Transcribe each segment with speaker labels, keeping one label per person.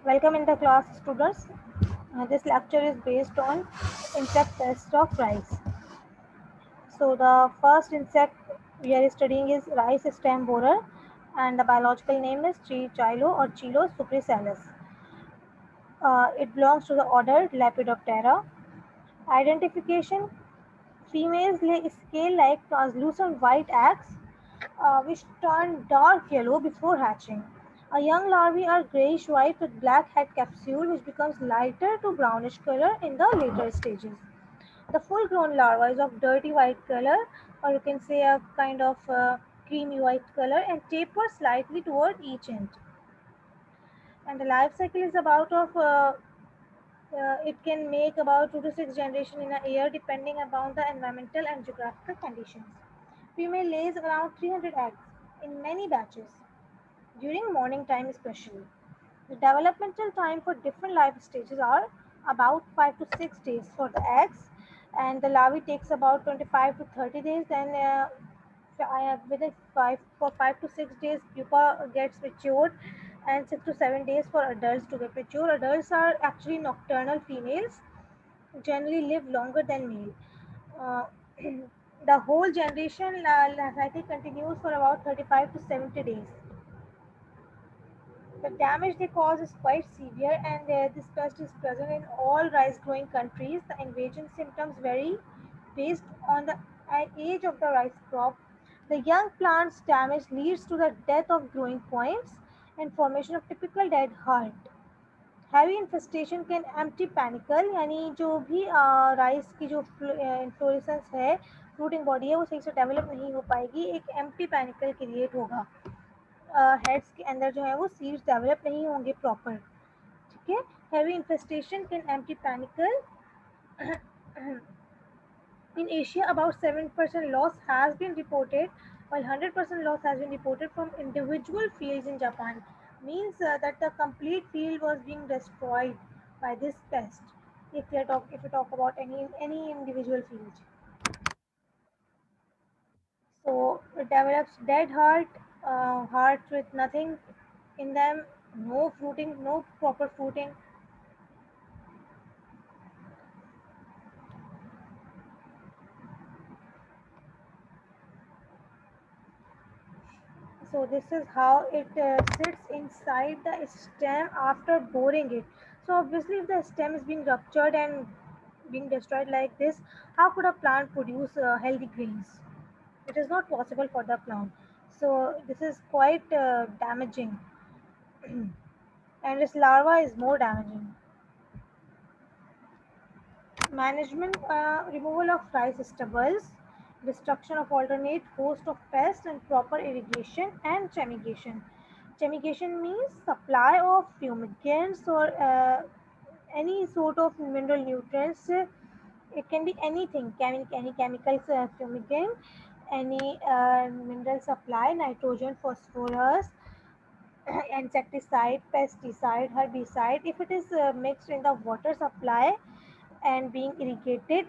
Speaker 1: Welcome in the class, students. This lecture is based on insect pest of rice. So the first insect we are studying is rice stem borer, and the biological name is Chilo or Chilo supricellus. It belongs to the order Lepidoptera. Identification: females lay scale-like translucent white eggs, which turn dark yellow before hatching. A young larvae are grayish white with black head capsule, which becomes lighter to brownish color in the later stages. The full-grown larva is of dirty white color, or you can say a kind of creamy white color, and tapers slightly toward each end. And the life cycle is about it can make about 2 to 6 generations in a year, depending upon the environmental and geographical conditions. Female lays around 300 eggs in many batches during morning time especially. The developmental time for different life stages are about 5 to 6 days for the eggs, and the larvae takes about 25 to 30 days. Then within 5 to 6 days pupa gets matured, and 6 to 7 days for adults to get mature. Adults are actually nocturnal females, generally live longer than male. Uh, the whole generation cycle continues for about 35 to 70 days. The damage they cause is quite severe, and this pest is present in all rice growing countries. The invasion symptoms vary based on the age of the rice crop. The young plant's damage leads to the death of growing points and formation of typical dead heart. Heavy infestation can empty panicle, यानी जो भी rice की जो inflorescence है, fruiting body है, वो सही से डेवलप नहीं हो पाएगी, एक एम्प्टी पैनिकल क्रिएट होगा. हेड्स के अंदर जो है वो सीड्स डेवलप नहीं होंगे प्रॉपर. ठीक है. Heavy infestation can empty panicle. In Asia, about 7% loss has been reported, while 100% loss has been reported from individual fields in Japan. Means that the complete field was being destroyed by this pest. If you talk about any individual field, so it develops dead heart, heart with nothing in them, no fruiting, no proper fruiting. So this is how it sits inside the stem after boring it. So obviously if the stem is being ruptured and being destroyed like this, how could a plant produce healthy grains? It is not possible for the plant. So this is quite damaging. And its larva is more damaging. Management: removal of rice stubbles, destruction of alternate host of pests, and proper irrigation and chemigation. Chemigation means supply of fumigants or any sort of mineral nutrients. It can be anything, any chemical fumigant, any mineral supply, nitrogen, phosphorus, insecticide, pesticide, herbicide. If it is mixed in the water supply and being irrigated,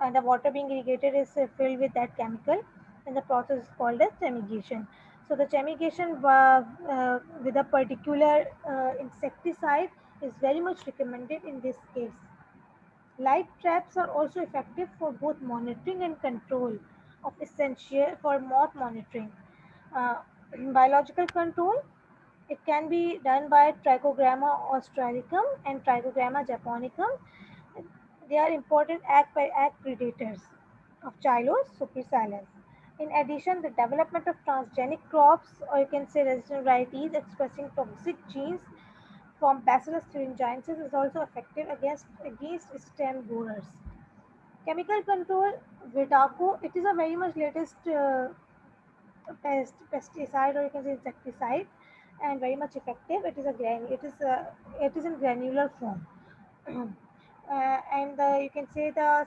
Speaker 1: and the water being irrigated is filled with that chemical, and the process is called as chemigation. So the chemigation with a particular insecticide is very much recommended in this case. Light traps are also effective for both monitoring and control of essential for moth monitoring. uh, Biological control: it can be done by Trichogramma australicum and Trichogramma japonicum. They are important egg predators of Chilus supricellus. In addition, the development of transgenic crops, or you can say resistant varieties expressing toxic genes from Bacillus thuringiensis, is also effective against stem borers. Chemical control: Vitaco. It is a very much latest pesticide, or you can say insecticide, and very much effective. It is in granular form. And you can say the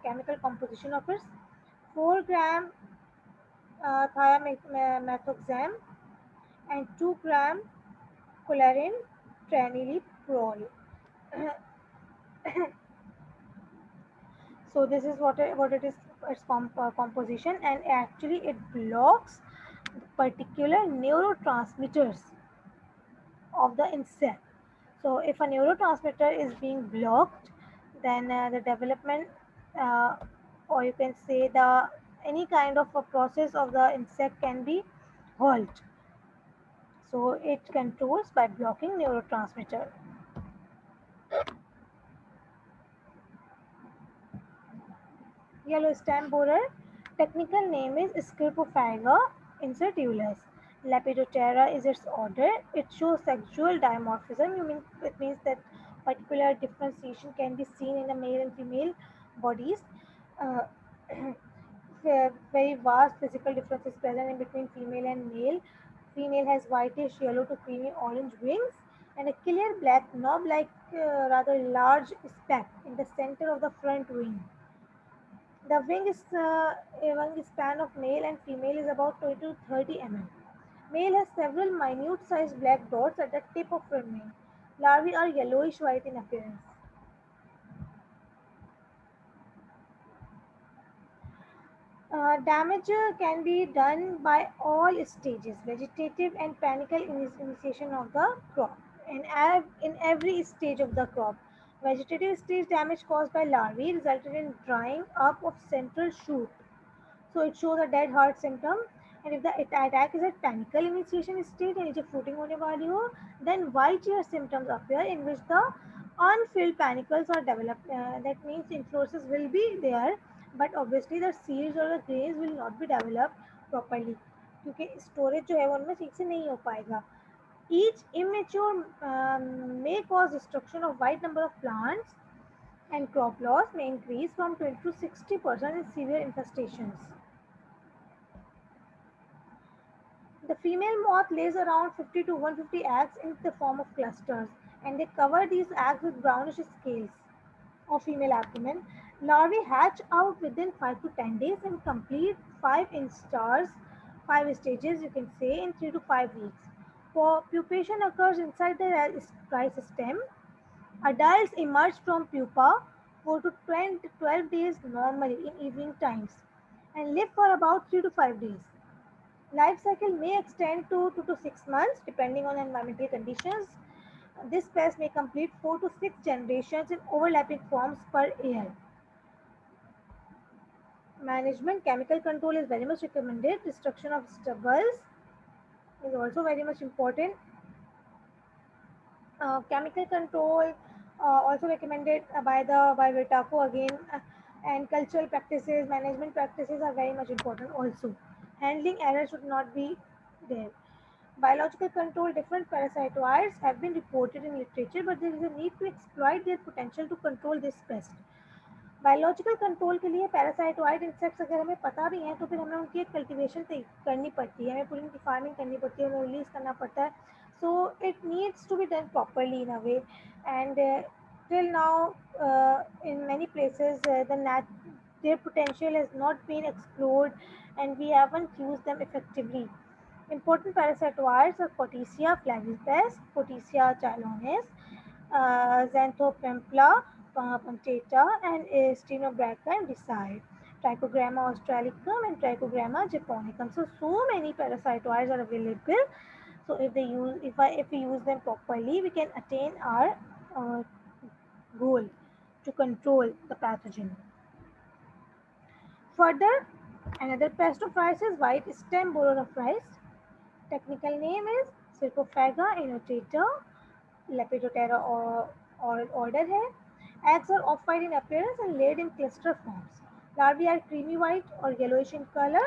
Speaker 1: chemical composition of it: 4 gram thiamethoxam and 2 gram cholerin trinilyprol. So this is what it is, its composition, and actually it blocks particular neurotransmitters of the insect. So if a neurotransmitter is being blocked, then the development, uh, or you can say the any kind of a process of the insect can be halt. So it controls by blocking neurotransmitter. Yellow stem borer, technical name is Scirpophaga incertulus. Lepidoptera is its order. It shows sexual dimorphism. It means that particular differentiation can be seen in the male and female bodies. Uh, very vast physical differences present in between female and male. Female has whitish yellow to creamy orange wings and a clear black knob like rather large speck in the center of the front wing. The wing span of male and female is about 20 to 30 mm. Male has several minute sized black dots at the tip of front wing. Larvae are yellowish white in appearance. Damage can be done by all stages, vegetative and panicle initiation of the crop. In every stage of the crop, vegetative stage damage caused by larvae resulted in drying up of central shoot. So it shows a dead heart symptom. And if the attack is at panicle initiation stage and it's fruiting होने वाली हो, then white ear symptoms appear in which the unfilled panicles are developed. That means inflorescence will be there, but obviously the seeds or the grains will not be developed properly. क्योंकि storage जो है वो उनमें ठीक से नहीं हो पाएगा. Each immature may cause destruction of wide number of plants, and crop loss may increase from 20 to 60% in severe infestations. The female moth lays around 50 to 150 eggs in the form of clusters, and they cover these eggs with brownish scales of female abdomen. Larvae hatch out within 5 to 10 days and complete 5 instars, 5 stages you can say, in 3 to 5 weeks. Pupation occurs inside the rice stem. Adults emerge from pupa 4 to 12 days normally in evening times and live for about 3 to 5 days. Life cycle may extend to 2 to 6 months depending on environmental conditions. This pest may complete 4 to 6 generations in overlapping forms per year. Management, chemical control is very much recommended. Destruction of stubbles is also very much important. Chemical control also recommended by Vitaco again, and cultural practices, management practices are very much important also. Handling error should not be there. Biological control, different parasitoids have been reported in literature, but there is a need to exploit their potential to control this pest. Biological control के लिए पैरासाइटोइड insects अगर हमें पता भी हैं तो फिर हमें उनकी एक कल्टिवेशन करनी पड़ती है, हमें पूरी उनकी फार्मिंग करनी पड़ती है, उन्हें रिलीज करना पड़ता है. So it needs to be done properly in a way, and till now in many places their potential has not been explored and we haven't used them effectively. Important parasitoids are Potatia flavipes, Potatia chilonis, Xanthopempla punctata, and Stenobraca reside. Trichogramma australicum and Trichogramma japonicum. So many parasitoids are available. So if we use them properly, we can attain our uh, goal to control the pathogen. Further, another pest of rice is white stem borer of rice. Technical name is Sarcophaga innotata. Lepidoptera or order है. Eggs are off-white in appearance and laid in cluster forms. Larvae are creamy white or yellowish in color.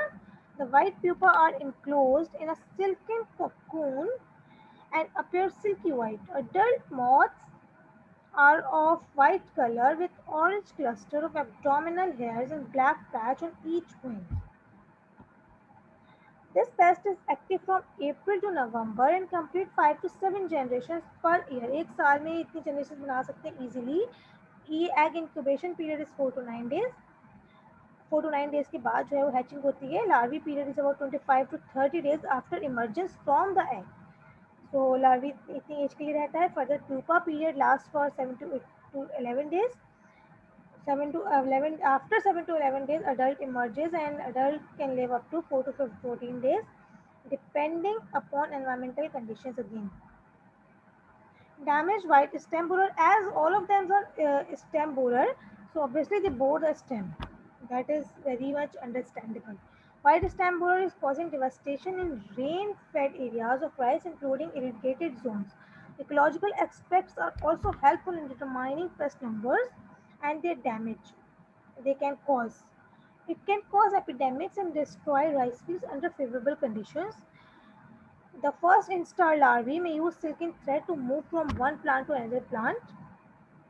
Speaker 1: The white pupa are enclosed in a silken cocoon and appear silky white. Adult moths are of white color with orange cluster of abdominal hairs and black patch on each wing. This pest is active from April to November and complete 5 to 7 generations per year. एक साल में इतनी generations बना सकते हैं easily. ये egg incubation period is 4 to 9 days. 4 to 9 days के बाद जो है वो hatching होती है. Larvae period is about 25 to 30 days after emergence from the egg. So larvae इतनी age के लिए रहता है. Further pupa period lasts for 7 to 11 days. 7 to 11 after 7 to 11 days adult emerges and adult can live up to 4 to 14 days depending upon environmental conditions again. Damaged white stem borer, as all of them are stem borer, so obviously they bore the stem. That is very much understandable. White stem borer is causing devastation in rain-fed areas of rice, including irrigated zones. Ecological aspects are also helpful in determining pest numbers and their damage they can cause. It can cause epidemics and destroy rice fields under favorable conditions. The first instar larvae may use silken thread to move from one plant to another plant.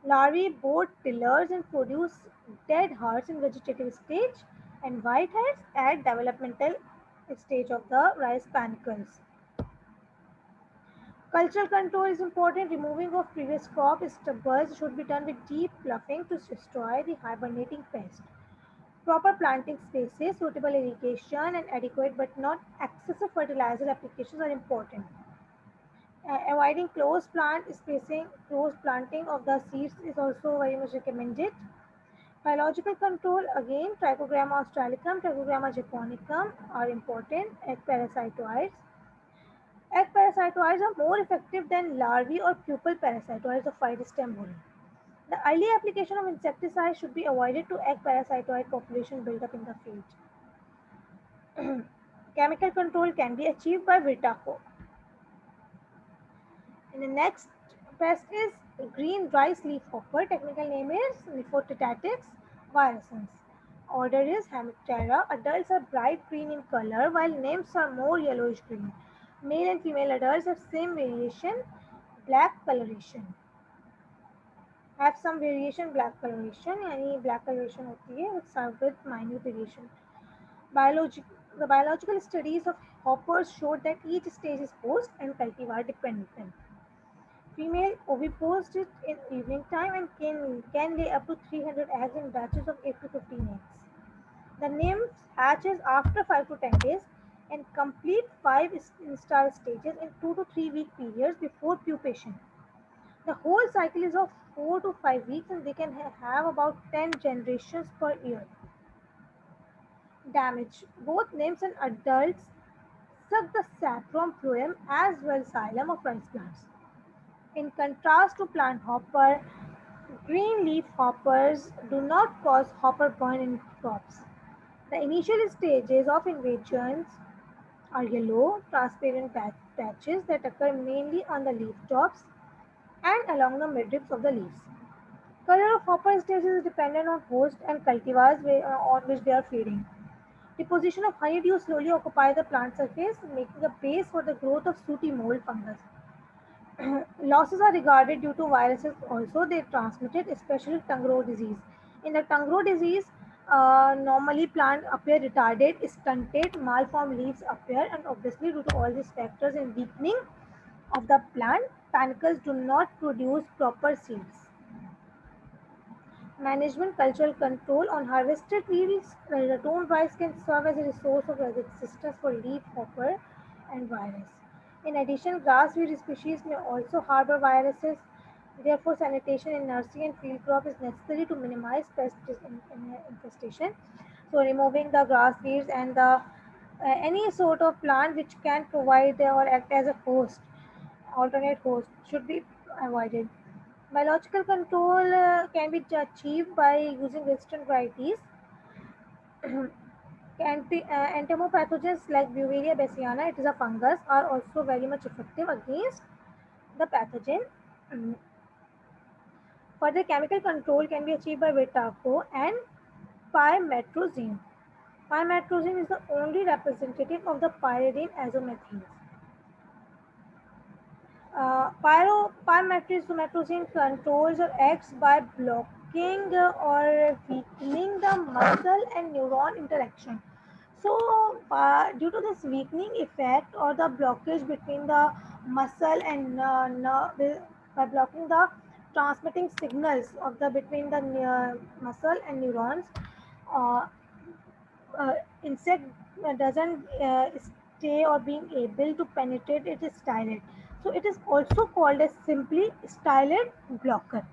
Speaker 1: Larvae board tillers and produce dead hearts in vegetative stage, and whiteheads at developmental stage of the rice panicles. Cultural control is important. Removing of previous crop stubbles should be done with deep ploughing to destroy the hibernating pest. Proper planting spaces, suitable irrigation, and adequate but not excessive fertilizer applications are important. Avoiding close plant spacing, close planting of the seeds is also very much recommended. Biological control, again, Trichogramma australicum, Trichogramma japonicum are important. Egg parasitoids. Egg parasitoids are more effective than larvae or pupal parasitoids of white stem borer. The early application of insecticides should be avoided to egg parasitoid population buildup in the field. Chemical control can be achieved by Vitaco. And the next pest is green rice leaf hopper. Technical name is Niphotitatix virusans. Order is Hemiptera. Adults are bright green in color while nymphs are more yellowish green. Male and female adults have same variation, black coloration. Have some variation black coloration यानी black coloration होती है with minute variation. The biological studies of hoppers showed that each stage is post and cultivar dependent. Female ovipost it in evening time and can lay up to 300 eggs in batches of 8 to 15 eggs. The nymph hatches after 5 to 10 days and complete 5 install stages in 2 to 3 week periods before pupation. The whole cycle is of 4 to 5 weeks and they can have about 10 generations per year. Damage. Both nymphs and adults suck the sap from phloem as well as xylem of rice plants. In contrast to plant hopper, green leaf hoppers do not cause hopper burn in crops. The initial stages of invasions are yellow, transparent patches that occur mainly on the leaf tops and along the midribs of the leaves. Color of hopper stages is dependent on host and cultivars on which they are feeding. Deposition of honeydew slowly occupies the plant surface, making a base for the growth of sooty mold fungus. Losses are regarded due to viruses also they transmitted, especially tongue row disease. In the tongue row disease, normally plant appear retarded, stunted, malformed leaves appear, and obviously due to all these factors and weakening of the plant, panicles do not produce proper seeds. Management cultural control on harvested leaves, ratone rice can serve as a resource of resistance for leaf hopper and virus. In addition, grassweed species may also harbor viruses. Therefore, sanitation in nursery and field crop is necessary to minimize pest infestation. So, removing the grass weeds and the any sort of plant which can provide or act as a host, alternate host, should be avoided. Biological control can be achieved by using resistant varieties. Entomopathogens like Beauveria bassiana, it is a fungus, are also very much effective against the pathogen. Further, chemical control can be achieved by Vitaco and pymetrozine. Pymetrozine is the only representative of the pyridine azomethyls. Pymetrozine controls or acts by blocking or weakening the muscle and neuron interaction. So, due to this weakening effect or the blockage between the muscle and by blocking the transmitting signals of the between the muscle and neurons, uh, insect doesn't stay or being able to penetrate it is stylet. So it is also called as simply stylet blocker.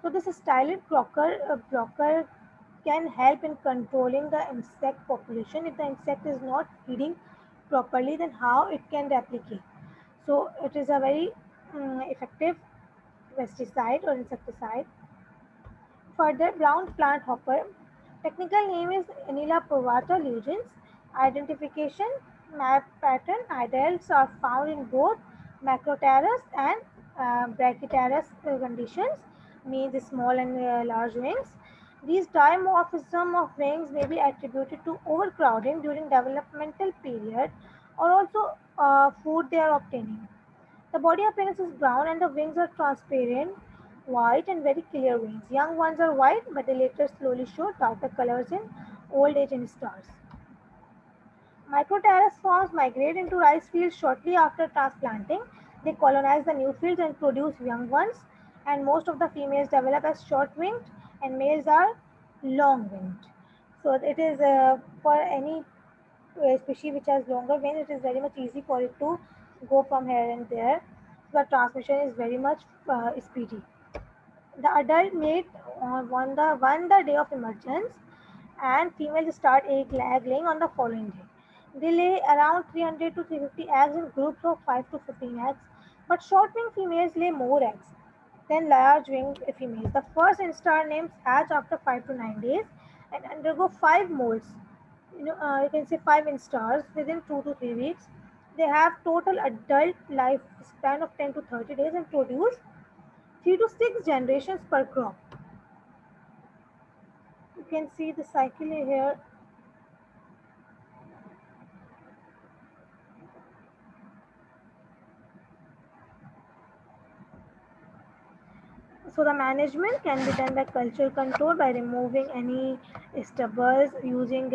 Speaker 1: So this stylet blocker can help in controlling the insect population. If the insect is not feeding properly, then how it can replicate. So it is a very effective pesticide or insecticide. Further, brown plant hopper. Technical name is Anila provata lugens. Identification map pattern. Adults are found in both Macroterus and Brachyterus conditions, means small and large wings. These dimorphism of wings may be attributed to overcrowding during developmental period or also food they are obtaining. The body appearance is brown and the wings are transparent, white and very clear wings. Young ones are white, but they later slowly show darker colors in old age in stars. Microterrace forms migrate into rice fields shortly after transplanting. They colonize the new fields and produce young ones, and most of the females develop as short-winged and males are long-winged. So it is for any species which has longer wings, it is very much easy for it to go from here and there. The transmission is very much speedy. The adult mate on the day of emergence, and females start egg laying on the following day. They lay around 300 to 350 eggs in groups of 5 to 15 eggs, but short-winged females lay more eggs than large-winged females. The first instar nymphs hatch after 5 to 9 days and undergo 5 molts. You can say 5 instars within 2 to 3 weeks. They have total adult lifespan of 10 to 30 days and produce 3 to 6 generations per crop. You can see the cycle here. So the management can be done by culture control by removing any stubbles, using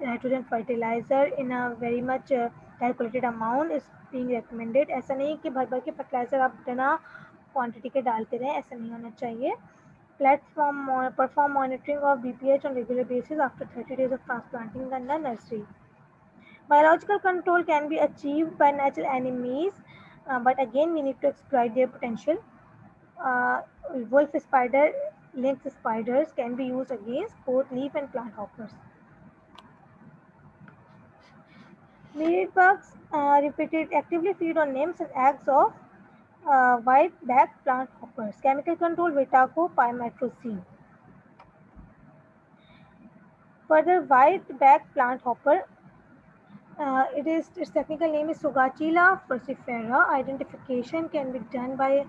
Speaker 1: nitrogen fertilizer in a very much calculated amount is being recommended. ऐसा नहीं कि भर भर के fertilizer आप बिना quantity के डालते रहें, ऐसा नहीं होना चाहिए. Perform monitoring of BPH on regular basis after 30 days of transplanting in the nursery. Biological control can be achieved by natural enemies, but again we need to exploit their potential. Uh, Wolf spider, lynx spiders can be used against both leaf and plant hoppers. Mealbugs actively feed on nymphs and eggs of white-backed plant hoppers. Chemical control Vitaco pymetrocene. Further, white-backed plant hopper. Its technical name is Sogachila falcifera. Identification can be done by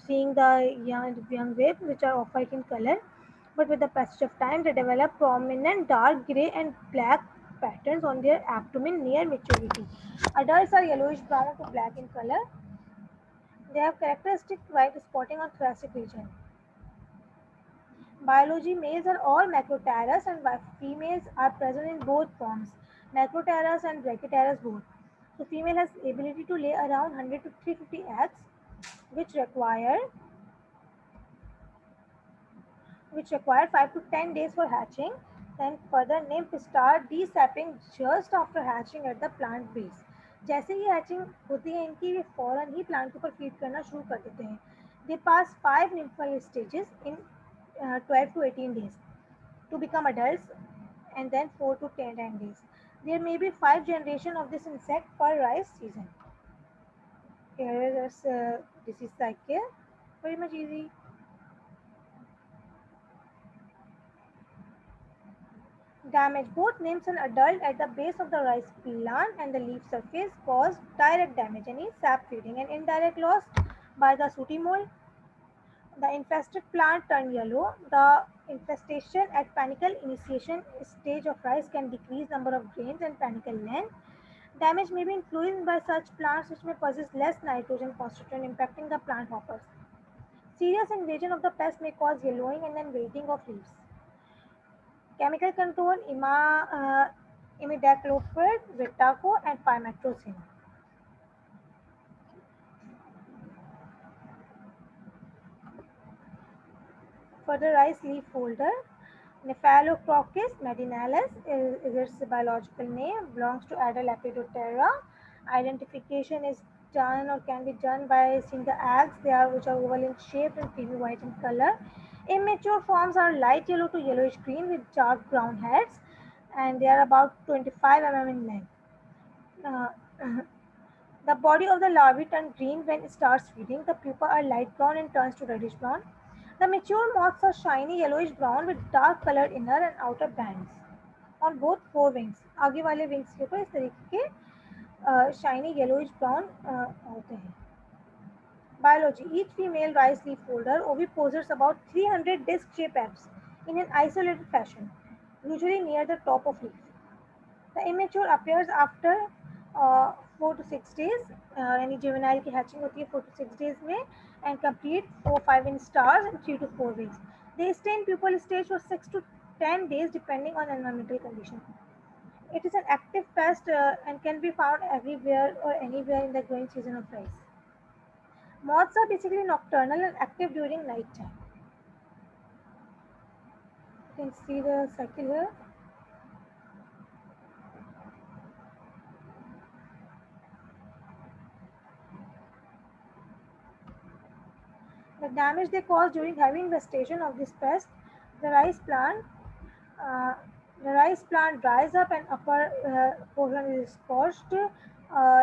Speaker 1: seeing the young waves, which are off-white in color. But with the passage of time, they develop prominent dark gray and black patterns on their abdomen near maturity. Adults are yellowish brown to black in color. They have characteristic white spotting on thoracic region. Biology, males are all Macroterus and females are present in both forms, Macroterus and Brachyterus both. So female has ability to lay around 100 to 350 eggs, which require 5 to 10 days for hatching. Then further nymph start desapping just after hatching at the plant base. जैसे ही hatching होती है इनकी, ये फौरन ही plant के ऊपर feed करना शुरू कर देते हैं. They pass 5 nymphal stages in 12 to 18 days to become adults, and then 4 to 10 days. There may be 5 generations of this insect per rice season. Here is disease cycle, very much easy. Damage. Both nymphs and adult at the base of the rice plant and the leaf surface cause direct damage, any sap feeding, and indirect loss by the sooty mole. The infested plant turn yellow. The infestation at panicle initiation stage of rice can decrease number of grains and panicle length. Damage may be influenced by such plants which may possess less nitrogen constituent, impacting the plant hoppers. Serious invasion of the pest may cause yellowing and then wilting of leaves. Chemical control imidacloprid, Vitaco, and pymetrocene. For the rice leaf folder, Nephalocrocus medinalis is its biological name, belongs to Adda Lepidoptera. Identification is done or can be done by seeing the eggs, which are oval in shape and creamy white in color. Immature forms are light yellow to yellowish green with dark brown heads, and they are about 25 mm in length. The body of the larvae turns green when it starts feeding. The pupa are light brown and turns to reddish brown. The mature moths are shiny yellowish brown with dark colored inner and outer bands on both four wings. आगे वाले wings के ऊपर इस तरीके के shiny yellowish brown होते हैं. Biology: each female rice leaf folder oviposits about 300 disc-shaped eggs in an isolated fashion, usually near the top of leaf. The immature appears after 4 to 6 days. यानी juvenile की hatching होती है 4 to 6 days में and complete 4-5 in stars in 3 to 4 weeks. They stay in pupal stage for 6 to 10 days depending on environmental condition. It is an active pest and can be found everywhere or anywhere in the growing season of rice. Moths are basically nocturnal and active during night time. You can see the cycle here. The damage they cause during heavy infestation of this pest: the rice plant, uh, the rice plant dries up and upper portion is scorched.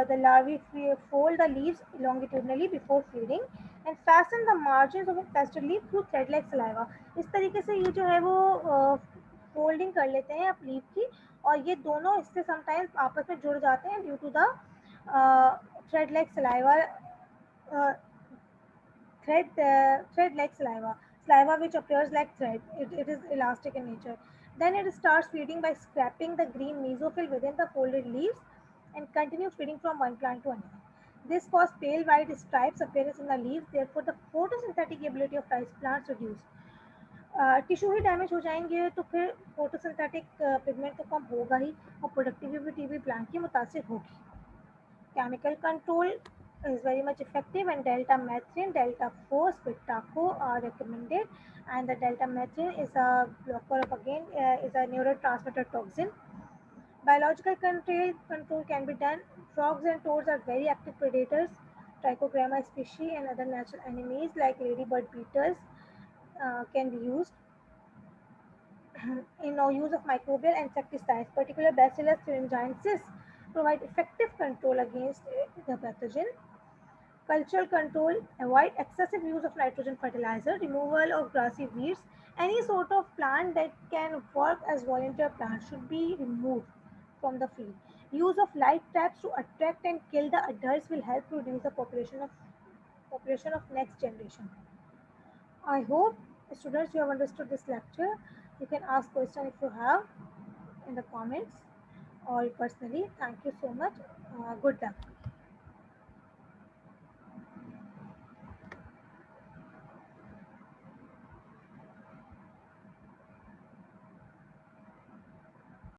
Speaker 1: The larvae fold the leaves longitudinally before feeding and fasten the margins of infested leaf through thread-like saliva. इस तरीके से ये जो है वो folding कर लेते हैं आप लीफ की और ये दोनों इससे समटाइम्स आपस में जुड़ जाते हैं due to the thread-like saliva. Uh, thread like saliva which appears like thread. It is elastic in nature. Then it starts feeding by scraping the green mesophyll within the folded leaves and continues feeding from one plant to another. This causes pale white stripes appearance in the leaves. Therefore, the photosynthetic ability of rice plants reduced. Tissue he damage हो जाएंगे तो फिर photosynthetic pigment तो कम होगा ही और productivity भी plant की मुतासिर होगी. Chemical control is very much effective and delta methrin, delta 4, spitaco are recommended, and the delta methrin is a blocker of again is a neurotransmitter toxin. Biological control can be done. Frogs and toads are very active predators. Trichogramma species and other natural enemies like ladybird beetles can be used. In no use of microbial insecticides, particular Bacillus thuringiensis provide effective control against the pathogen. Cultural control: avoid excessive use of nitrogen fertilizer, removal of grassy weeds. Any sort of plant that can work as volunteer plant should be removed from the field. Use of light traps to attract and kill the adults will help reduce the population of next generation. I hope students you have understood this lecture. You can ask questions if you have in the comments or personally. Thank you so much. Good luck.